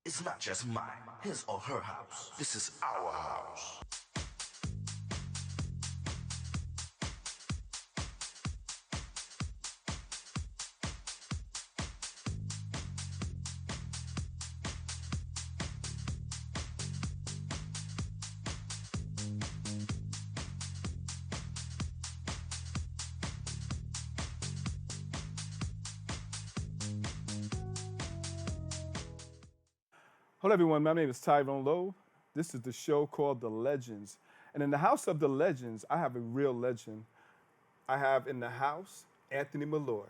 It's not just mine, his or her house. This is our house. Hello, everyone. My name is Tyrone Lowe. This is the show called The Legends. And in the house of the legends, I have a real legend. I have in the house Anthony Malloy.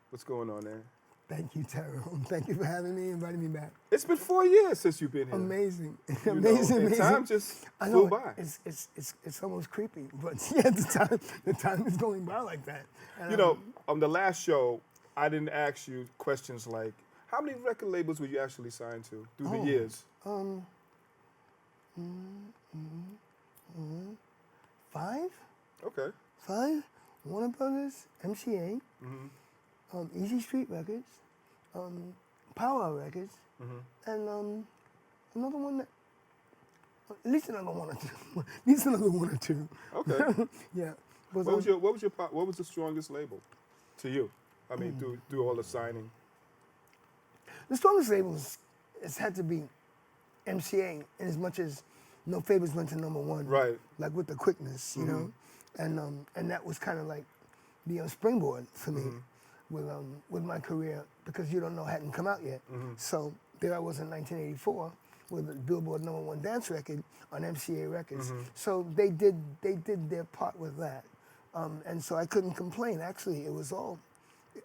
What's going on there? Thank you, Tyrone. Thank you for having me, inviting me back. It's been 4 years since you've been here. Amazing, You know, amazing, and amazing. time just I flew know by. it's almost creepy, but yeah, the time is going by like that. And, You know, on the last show, I didn't ask you questions like, how many record labels were you actually signed to through the years? 5, Okay. Warner Brothers, MCA, Easy Street Records, Power Records, and another one that, at least another one or two. At least another one or two. Okay. Yeah. But, What was the strongest label to you? I mean, through all the signing. The strongest labels has had to be MCA, in as much as No Favors went to #1. Right. Like with the quickness, you know, and that was kind of like the springboard for me with my career, because You Don't Know hadn't come out yet. So there I was in 1984 with a Billboard #1 dance record on MCA Records. So they did their part with that, and so I couldn't complain. Actually, it was all.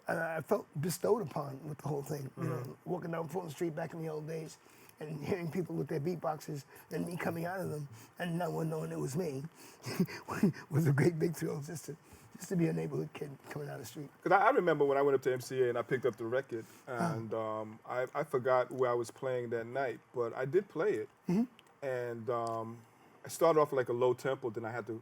I felt bestowed upon with the whole thing. You know, walking down Fulton Street back in the old days, and hearing people with their beatboxes and me coming out of them, and no one knowing it was me, was a great big thrill just to be a neighborhood kid coming out of the street. Because I remember when I went up to MCA and I picked up the record, and I forgot where I was playing that night, but I did play it. And I started off like a low tempo, then I had to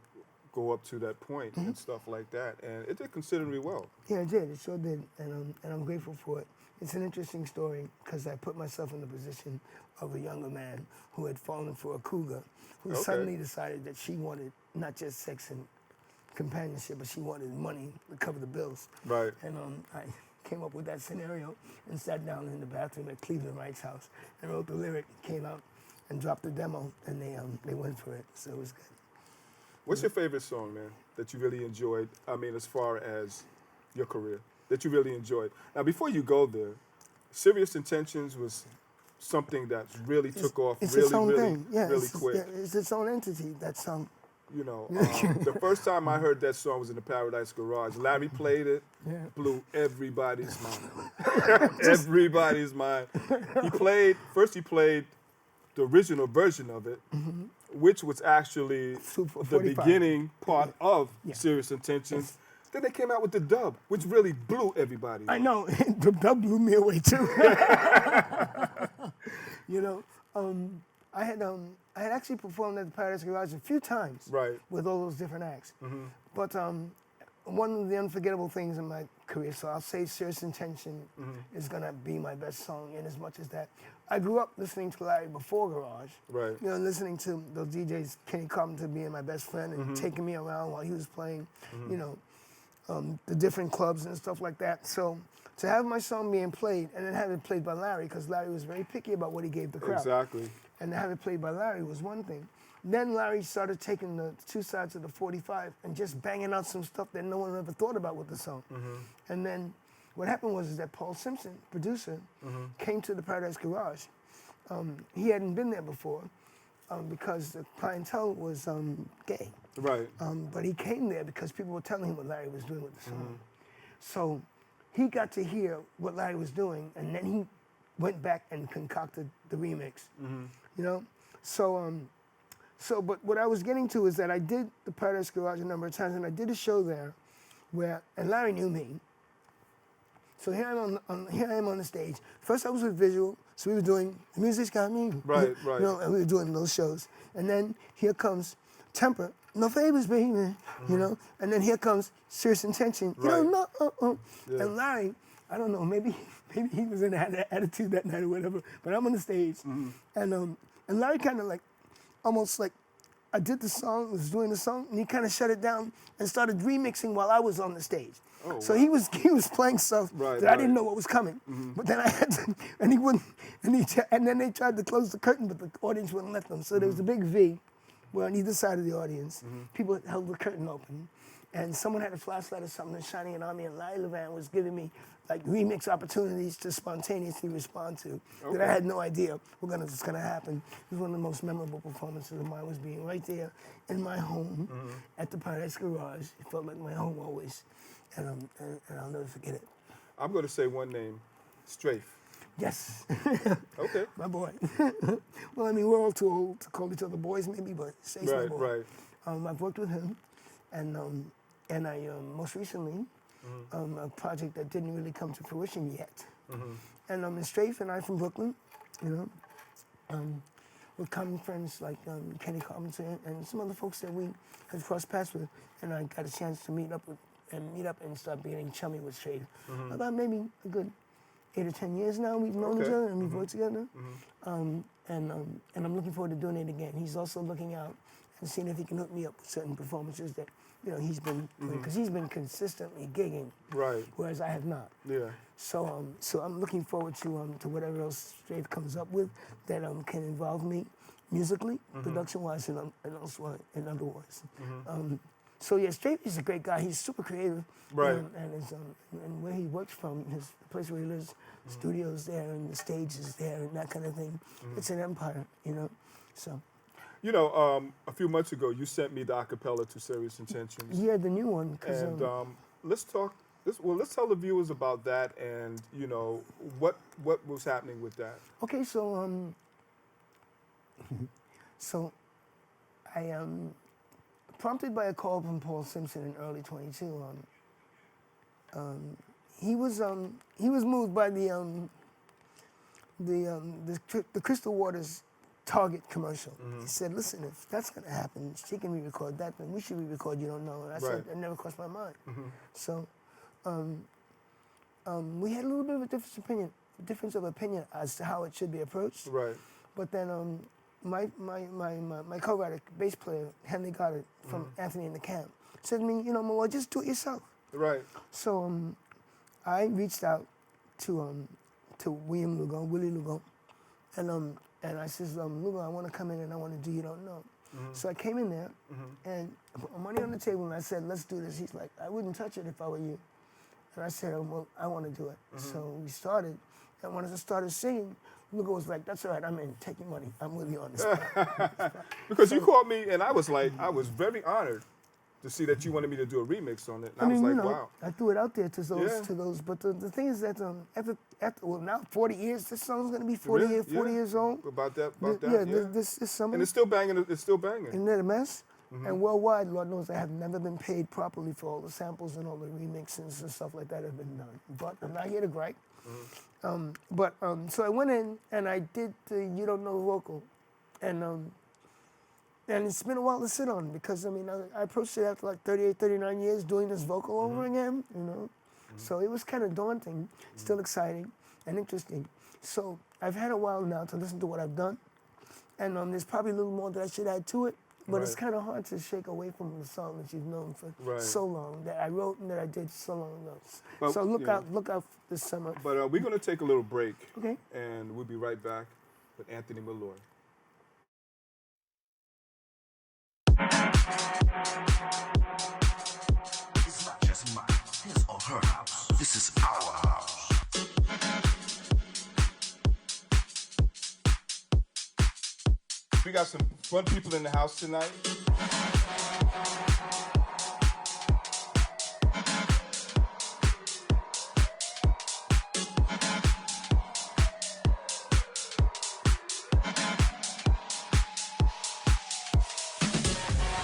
go up to that point and stuff like that, and it did considerably well. Yeah, it did. It sure did, and I'm grateful for it. It's an interesting story because I put myself in the position of a younger man who had fallen for a cougar, who suddenly decided that she wanted not just sex and companionship, but she wanted money to cover the bills. Right. And I came up with that scenario and sat down in the bathroom at Cleveland Wright's house and wrote the lyric, came out and dropped the demo, and they went for it. So it was good. What's your favorite song, man, that you really enjoyed? I mean, as far as your career, that you really enjoyed. Now, before you go there, Serious Intentions was something that really took off It's really, its own really, thing. Yeah, really it's, quick. Yeah, it's its own entity, that song. You know, the first time I heard that song was in the Paradise Garage. Larry played it, blew everybody's mind. Everybody's mind. He played the original version of it, which was actually Super the 45. beginning part of Serious Intentions. Then they came out with the dub, which really blew everybody. I know, the dub blew me away too. You know, I had actually performed at the Paradise Garage a few times, Right. with all those different acts. But one of the unforgettable things in my career, so I'll say Serious Intention is gonna be my best song, in as much as that I grew up listening to Larry before Garage. Right. You know, listening to those DJs, Kenny Carpenter being my best friend and taking me around while he was playing, you know, the different clubs and stuff like that. So to have my song being played and then have it played by Larry, because Larry was very picky about what he gave the crowd. Exactly. And to have it played by Larry was one thing. Then Larry started taking the two sides of the 45 and just banging out some stuff that no one ever thought about with the song. And then what happened was that Paul Simpson, producer, came to the Paradise Garage. He hadn't been there before because the clientele was gay. Right. But he came there because people were telling him what Larry was doing with the song. So he got to hear what Larry was doing, and then he went back and concocted the remix. You know? But what I was getting to is that I did the Paradise Garage a number of times, and I did a show there and Larry knew me. So here I am on the stage. First I was with visual, so we were doing The Music's Got Me. Right. You know, and we were doing those shows. And then here comes Temper, No Favors, baby, you know? And then here comes Serious Intention, you know, no, And Larry, I don't know, maybe maybe he was in an attitude that night or whatever. But I'm on the stage, and Larry kind of like, almost like, I did the song, was doing the song, and he kind of shut it down and started remixing while I was on the stage. Oh, So wow. he was playing stuff that I didn't know what was coming. But then I had to, and he wouldn't, and then they tried to close the curtain, but the audience wouldn't let them. So there was a big V, where on either side of the audience, people held the curtain open, and someone had a flashlight or something and shining it on me, and Larry Levan was giving me like remix opportunities to spontaneously respond to that I had no idea was gonna happen. It was one of the most memorable performances of mine, was being right there in my home at the Paradise Garage. It felt like my home always, and I'll never forget it. I'm going to say one name, Strafe. Yes. Okay. My boy. Well, I mean, we're all too old to call each other boys, maybe, but Straife's my boy. Right. I've worked with him, and I most recently, a project that didn't really come to fruition yet. And Strafe and I from Brooklyn, you know, with common friends like Kenny Carpenter and some other folks that we have crossed paths with, and I got a chance to meet up and start being chummy with Strafe. About maybe a good 8 or 10 years now we've known each other and we've worked together. And I'm looking forward to doing it again. He's also looking out and seeing if he can hook me up with certain performances that, you know, he's been doing, because he's been consistently gigging, whereas I have not. Yeah. So I'm looking forward to whatever else Strafe comes up with that can involve me musically, production-wise, and also in other ways. So yeah, Strafe is a great guy. He's super creative, and where he works from, the place where he lives, studios there, and the stage is there, and that kind of thing. It's an empire, you know. So. You know, a few months ago, you sent me the acapella to Serious Intentions. Yeah, the new one. And let's talk. Let's tell the viewers about that, and you know what was happening with that. Okay, so I prompted by a call from Paul Simpson in early 22. He was moved by the Crystal Waters Target commercial. He said, "Listen, if that's gonna happen, she can re-record that, then we should re-record You Don't Know." And I said, "It never crossed my mind." So we had a little bit of a difference of opinion as to how it should be approached. Right. But then my co-writer, bass player, Henry Goddard from Anthony in the Camp, said to me, "You know, Malloy, just do it yourself." Right. So I reached out to Willie Lugo, and I says, "Lugo, I want to come in and I want to do You Don't Know." So I came in there and I put my money on the table and I said, "Let's do this." He's like, "I wouldn't touch it if I were you." And I said, "Well, I want to do it." So we started, and when I started singing, Lugo was like, "That's all right, I'm in, take your money, I'm with you on this." Because you called me and I was very honored to see that you wanted me to do a remix on it. And I was like, you know, wow. I threw it out there to those, but the thing is that after now 40 years, this song's gonna be 40 years old. About that. This summer. And it's still banging. It's still banging. Isn't that a mess? And worldwide, Lord knows, I have never been paid properly for all the samples and all the remixes and stuff like that have been done. But I'm not here to gripe. So I went in and I did the You Don't Know vocal, and it's been a while to sit on because I mean I approached it after like 38, 39 years doing this vocal over again, you know. So it was kind of daunting, still exciting and interesting. So I've had a while now to listen to what I've done, and there's probably a little more that I should add to it. But it's kind of hard to shake away from the song that you've known for so long, that I wrote and that I did so long ago. Well, so look out this summer. But we're going to take a little break. Okay. And we'll be right back with Anthony Malloy. It's not just mine, his or her house. This is our house. We got some fun people in the house tonight.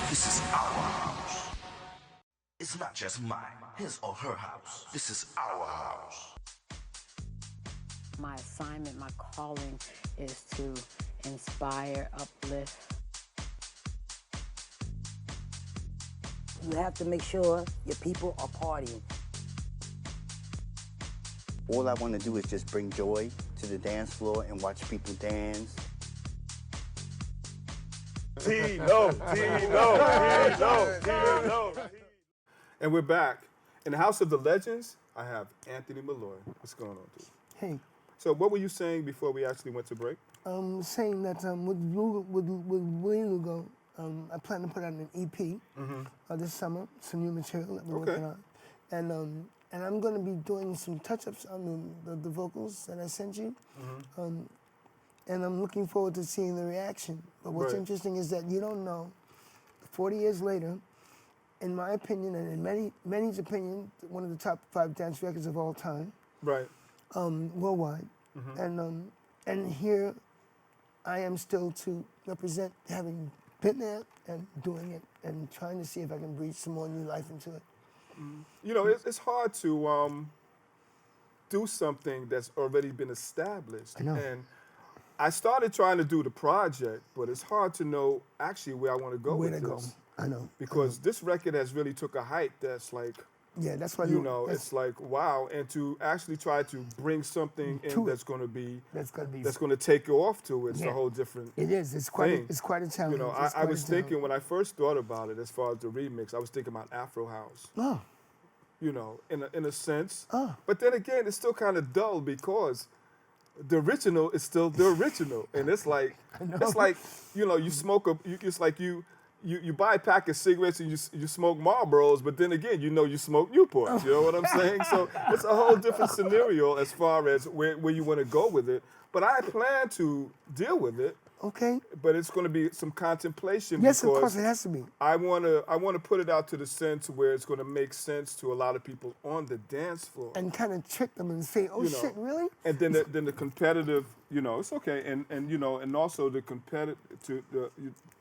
This is our house. It's not just mine, his or her house. This is our house. My assignment, my calling is to inspire, uplift. You have to make sure your people are partying. All I want to do is just bring joy to the dance floor and watch people dance. Tino. And we're back. In the House of the Legends, I have Anthony Malloy. What's going on, dude? Hey, So what were you saying before we actually went to break? saying that with Willie Lugo, I plan to put out an EP this summer, some new material that we're working on. And I'm going to be doing some touch-ups on the vocals that I sent you. And I'm looking forward to seeing the reaction. But what's interesting is that you don't know, 40 years later, in my opinion, and in many's opinion, one of the top 5 dance records of all time. Right. Worldwide. And here I am still to represent having been there and doing it and trying to see if I can breathe some more new life into it. You know, it's hard to do something that's already been established. I know. And I started trying to do the project, but it's hard to know actually where I want to go Where with to go. this. I know. Because this record has really took a height that's like, Yeah, that's why you know, it's like, wow. And to actually try to bring something in that's going to be, that's going to take you off to it's a Yeah. whole different It is. It's quite. thing. It's quite a challenge. You know, It's I quite was a challenge. thinking when I first thought about it, as far as the remix, I was thinking about Afro House. Oh, You know, in a sense. Oh. But then again, it's still kind of dull because the original is still the original, and it's like you know, you smoke it's like you buy a pack of cigarettes and you smoke Marlboros, but then again, you know you smoke Newports. You know what I'm saying? So it's a whole different scenario as far as where you want to go with it. But I plan to deal with it. okay. But it's going to be some contemplation. Yes, of because course it has to be. I want to put it out to the sense where it's going to make sense to a lot of people on the dance floor. And kind of trick them and say, "Oh You know, shit, really?" And then the competitive, you know, it's okay, and you know, and also the competitive,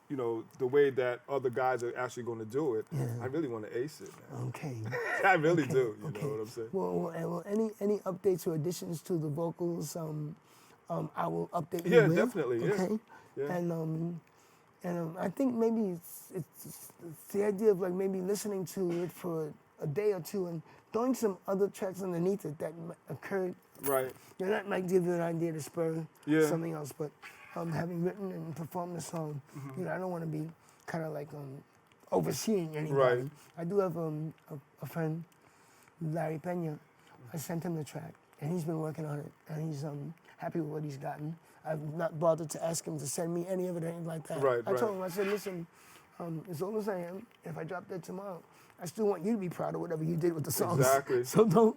you know, the way that other guys are actually going to do it. I really want to ace it, man. Okay. I really Okay, do. You okay. know what I'm saying? Well, any updates or additions to the vocals? I will update you Yeah, with. definitely, yeah. Okay. Yeah. And I think maybe it's the idea of like maybe listening to it for a day or two and throwing some other tracks underneath it that occurred. Right. You know, that might give you an idea to spur Yeah. something else. But having written and performed the song, you know, I don't want to be kind of like overseeing anybody. Right. I do have a friend, Larry Pena. I sent him the track, and he's been working on it, and he's happy with what he's gotten. I've not bothered to ask him to send me any of it or anything like that. Right, I told right. him, I said, listen, as old as I am, if I drop dead tomorrow, I still want you to be proud of whatever you did with the songs. Exactly. So don't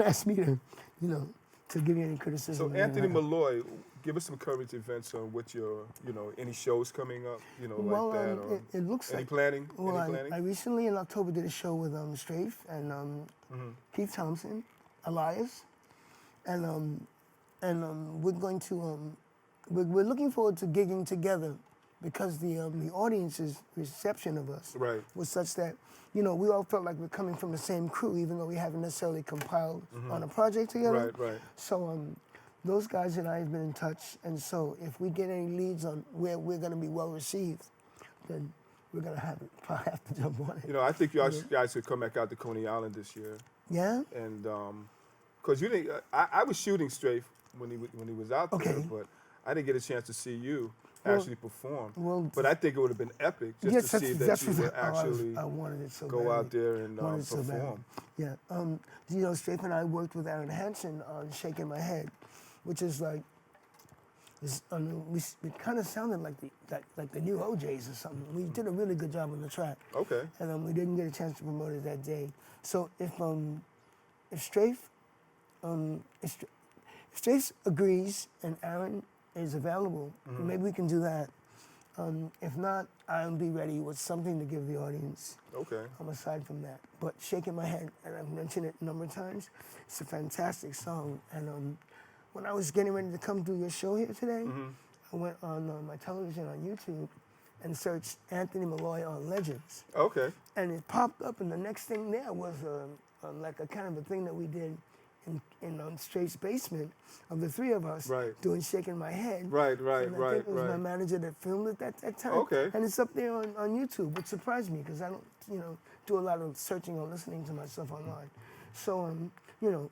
ask me to, you know, to give you any criticism. So or anything Anthony like that. Malloy, give us some current events on what your, you know, any shows coming up, you know, Well, like that. Or it looks any like. planning? Well, any planning? I recently in October did a show with Strafe and Keith Thompson, Elias, and we're going to we're looking forward to gigging together because the audience's reception of us Right. was such that, you know, we all felt like we're coming from the same crew, even though we haven't necessarily compiled on a project together. Right, right. So those guys and I have been in touch, and so if we get any leads on where we're going to be well received, then we're going to probably have to jump on it. You know, I think you guys should come back out to Coney Island this year. Yeah? And because you didn't, I was shooting Strafe when he was out there, Okay. but I didn't get a chance to see you Well- actually perform. well, but I think it would have been epic just Yes, to see that that's you would what actually I wanted it so go badly. out there and Wanted it so badly. perform. Yeah. You know, Strafe and I worked with Aaron Hansen on Shaking My Head, which is like, it kind of sounded like the new OJs or something. We did a really good job on the track. Okay. And we didn't get a chance to promote it that day. So if Strafe, if Strafe agrees and Aaron is available, maybe we can do that. If not, I'll be ready with something to give the audience. Okay. Aside from that, but Shaking My Head, and I've mentioned it a number of times, it's a fantastic song. And when I was getting ready to come do your show here today, I went on my television on YouTube and searched Anthony Malloy on Legends. Okay. And it popped up, and the next thing there was like a kind of a thing that we did in Straight's basement of the three of us Right. doing Shaking My Head. Right, And I think it was my manager that filmed it at that time. Okay. And it's up there on YouTube, which surprised me because I don't, you know, do a lot of searching or listening to myself online. So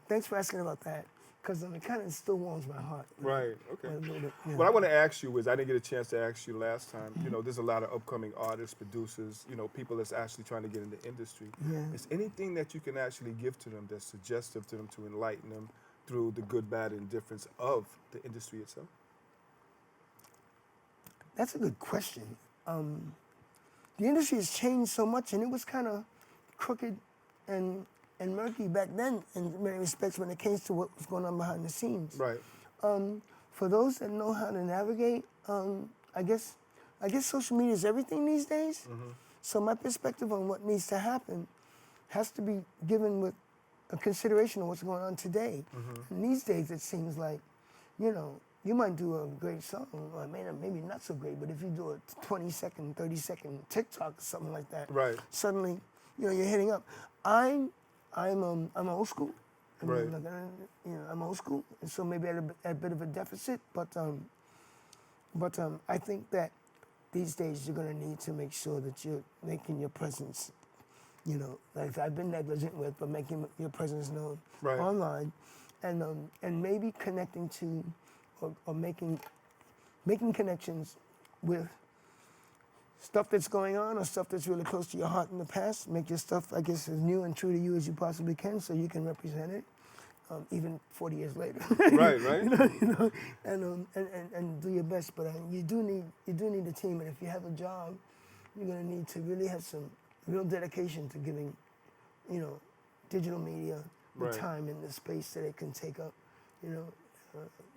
thanks for asking about that, because it kind of still warms my heart. Right, okay. A little bit, yeah. What I want to ask you is, I didn't get a chance to ask you last time, there's a lot of upcoming artists, producers, people that's actually trying to get in the industry. Yeah. Is anything that you can actually give to them that's suggestive to them to enlighten them through the good, bad, and difference of the industry itself? That's a good question. The industry has changed so much, and it was kind of crooked and murky back then in many respects when it came to what was going on behind the scenes. Right. For those that know how to navigate, I guess social media is everything these days. So my perspective on what needs to happen has to be given with a consideration of what's going on today. And these days it seems like, you might do a great song, or maybe not so great, but if you do a 20-second, 30-second TikTok or something like that, Right. suddenly, you're hitting up. I'm old school. I mean, Right. I'm old school, and so maybe at a bit of a deficit. But I think that these days you're going to need to make sure that you're making your presence, like I've been negligent with, but making your presence known Right. online, and maybe connecting to, or making connections with stuff that's going on or stuff that's really close to your heart in the past. Make your stuff, I guess, as new and true to you as you possibly can, so you can represent it, even 40 years later. Right. And do your best. But you do need a team, and if you have a job, you're going to need to really have some real dedication to giving, digital media the Right. time and the space that it can take up,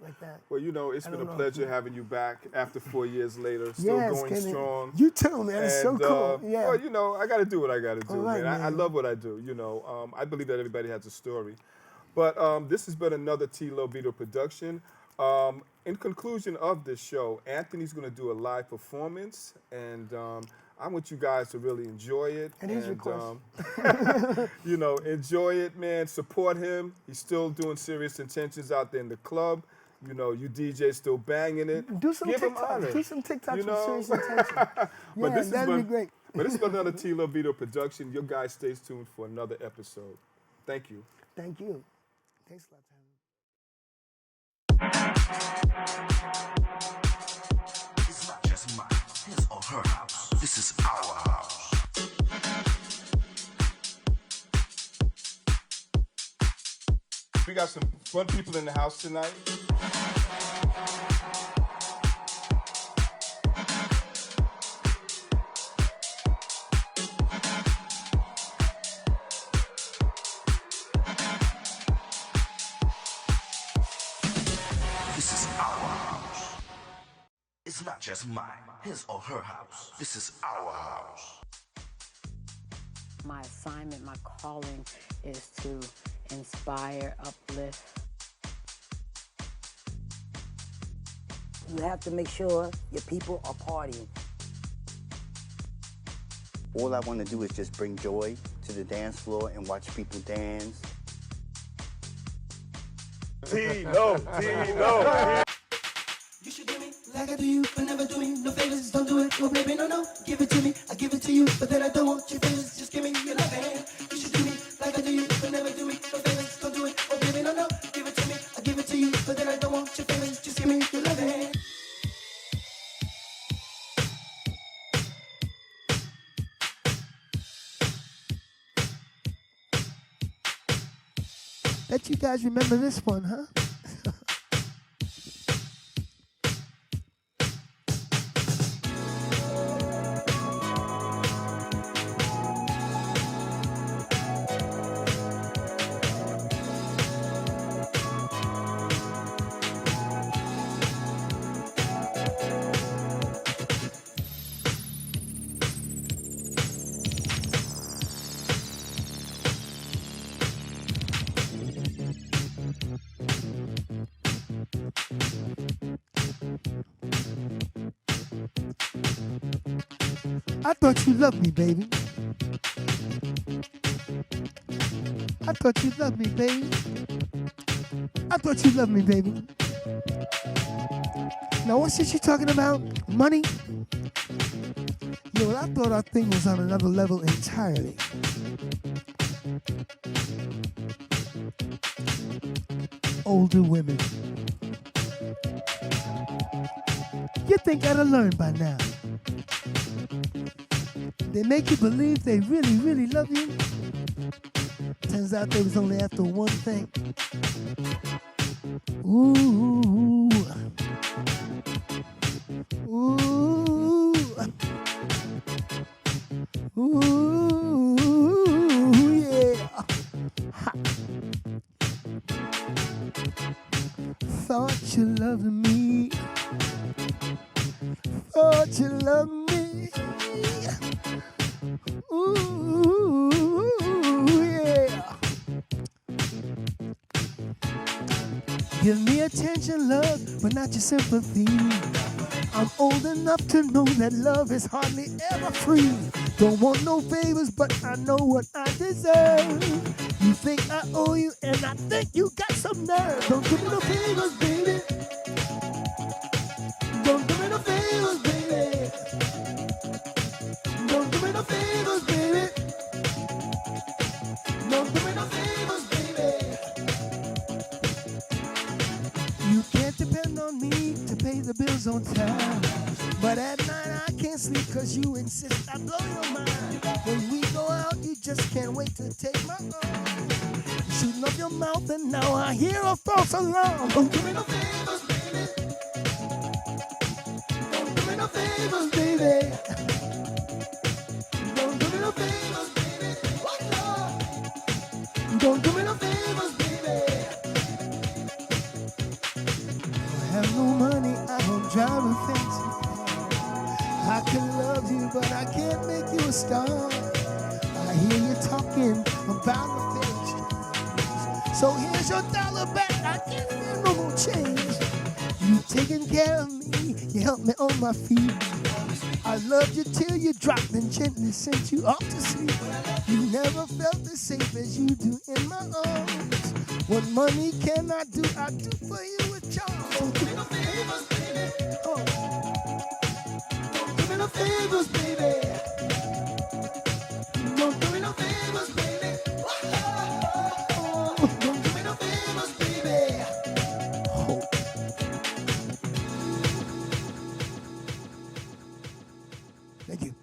like that. Well, it's I been a don't know. pleasure having you back after 4 years later, still Yes, going Kenny. strong. You too, man. It's so And, cool. Yeah. Well, I got to do what I got to do, All right, man. I man. love what I do, I believe that everybody has a story. But this has been another T. Lobito production. In conclusion of this show, Anthony's going to do a live performance, and I want you guys to really enjoy it. And his request. Enjoy it, man. Support him. He's still doing Serious Intentions out there in the club. You DJ still banging it. Do some Give him TikToks. honor. Do some TikToks You with know? serious intention. But this that'd be great. But this is another T. Lobito production. Your guys stay tuned for another episode. Thank you. Thank you. Thanks a lot, It's not just mine, his or her house. This is our house. We got some fun people in the house tonight. This is our house. It's not just mine, his or her house. This is our house. My assignment, my calling is to inspire, uplift. You have to make sure your people are partying. All I want to do is just bring joy to the dance floor and watch people dance. Tino. You should do me like I do you, but never do me no favors. Don't do it, oh baby, no. Give it to me, I give it to you, but then I don't want your favors. Just give me your love hand. You should do me like I do you, but never do me no favors. Don't do it, oh baby, no. Give it to me, I give it to you, but then I don't want your favors. Just give me your love hand. Bet you guys remember this one, huh? I thought you loved me, baby. I thought you loved me, baby. I thought you loved me, baby. Now, what's this you talking about? Money? Yo, I thought our thing was on another level entirely. older women. You think I'd have learned by now. They make you believe they really, really love you. Turns out they was only after one thing. Ooh. Ooh. Ooh, yeah. Ha. Thought you loved me. Thought you loved me. Ooh, yeah. Give me attention, love, but not your sympathy. I'm old enough to know that love is hardly ever free. Don't want no favors, but I know what I deserve. You think I owe you, and I think you got some nerve. Don't give me no favors, baby. Don't give me no favors, baby. Don't give me no favors, baby. Don't give me no favors, baby. You can't depend on me to pay the bills on time. But at night I can't sleep cause you insist I blow your mind. When we go out you just can't wait to take my arm. Shooting up your mouth and now I hear a false alarm. Don't give me no favors, baby. Don't give me no favors, baby. Don't give me no favors, baby. What love? Don't give me no favors, baby. I have no money, I don't drive a fancy. I can love you, but I can't make you a star. I hear you talking about the finish. So here's your dollar back, I can't feel no more change. You taking care of me, you helped me on my feet. I loved you till you dropped and gently sent you off to sleep. You never felt as safe as you do in my arms. What money can I do for you with charms. Don't give me no favors, baby. Oh. Don't give me no favors, baby. Don't give me no favors, baby. Oh. Don't give me no favors, baby. Oh. Thank you.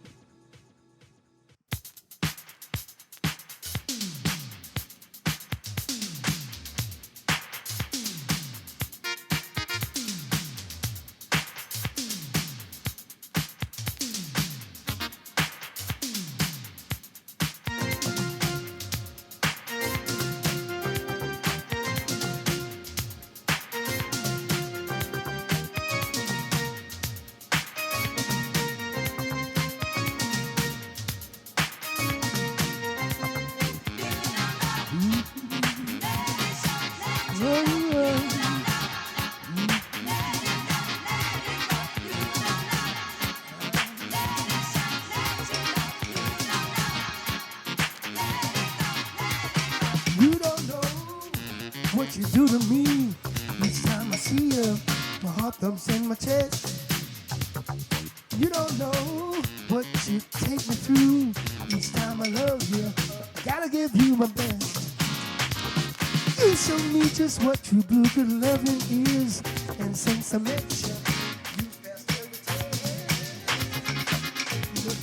You don't know what you do to me. Each time I see you, my heart thumps in my chest. You don't know what you take me through. Each time I love you, gotta give you my best. You show me just what true blue good loving is. And since I met you, you fast every time.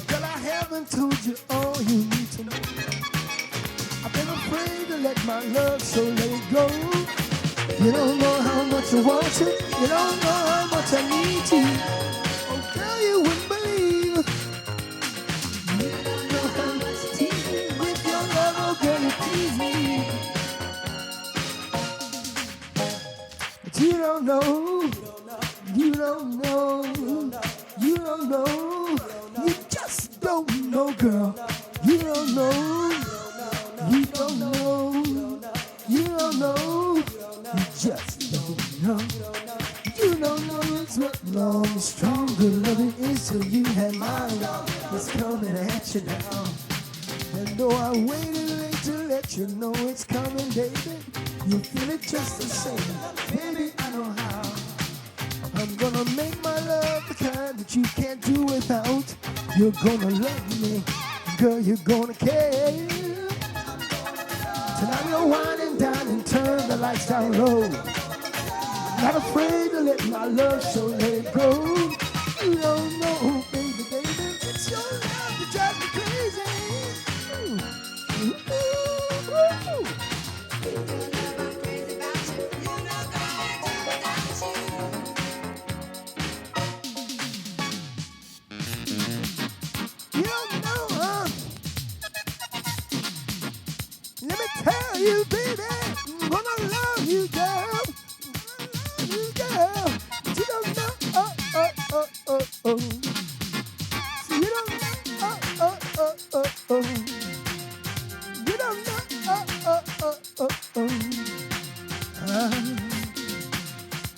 Girl, I haven't told you all you need to know. I've been afraid to let my love, so let it go. You don't know how much I want it. You don't know how much I need you. Oh, girl, you wouldn't believe. You don't know how much you tease me. With your love, oh, girl, you tease me. But you don't know. You don't know. You don't know. You just don't know, girl. You don't know. You don't know. You don't know. You just don't know. You don't know it's what long, strong, good loving is till you had mine. It's coming at you now. And though I waited late to let you know it's coming, baby, you feel it just the same. Baby, I know how. I'm gonna make my love the kind that you can't do without. You're gonna love me, girl, you're gonna care. Tonight we'll wine and dine and turn the lights down low. Not afraid to let my love so let it go. You don't know, baby, baby, it's your love that drives me crazy. Ooh, ooh, ooh. You don't know, huh? Let me tell you, baby, gonna love you, girl. You girl, but you don't know, oh, oh, oh, oh, oh. See, you don't know, oh, oh, oh, oh, oh. You don't know, oh, oh, oh, oh, oh.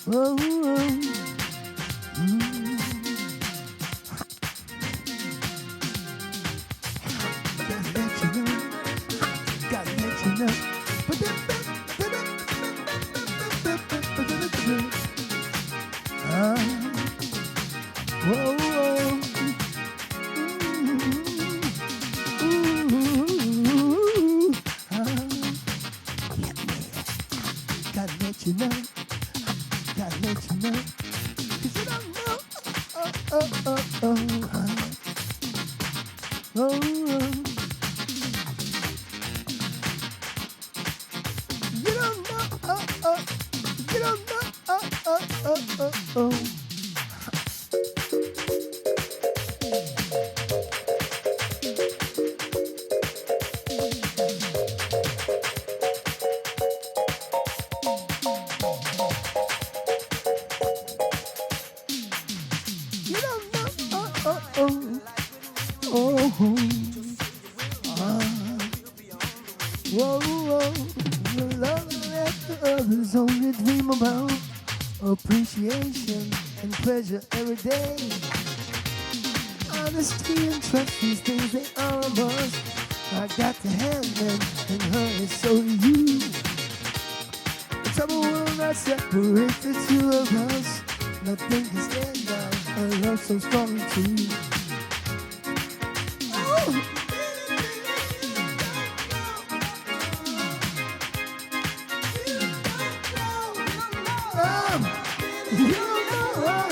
Oh, oh. Gotta let you know. Whoa, whoa. Gotta let you know. Gotta let you know. 'Cause you don't know. Oh, oh, oh, oh. Oh, oh. You don't know, oh, oh. You don't know, oh, oh, oh, oh, oh. You don't know, oh, oh, oh. Oh, whoa, whoa. The love that the others only dream about. Appreciation and pleasure every day. Honesty and trust, these things they are a must. I got to have them, and her, and so do you. The trouble will not separate the two of us. Nothing can stand down a love so strong and true. Oh. You don't know,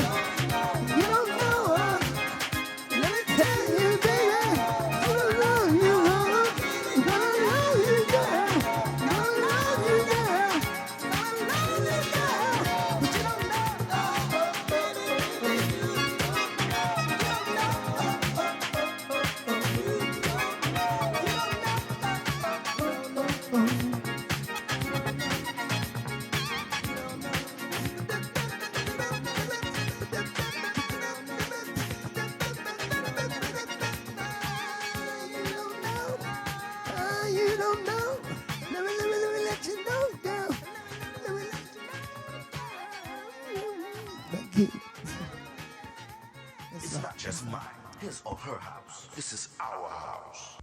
you don't know, let me tell you, baby, gonna love you, gonna love you, girl, gonna love you, girl, gonna love you, girl, but you don't you don't know. Let me let you know, girl. Let me let you know. Thank you. It's not just mine, his or her house. This is our house.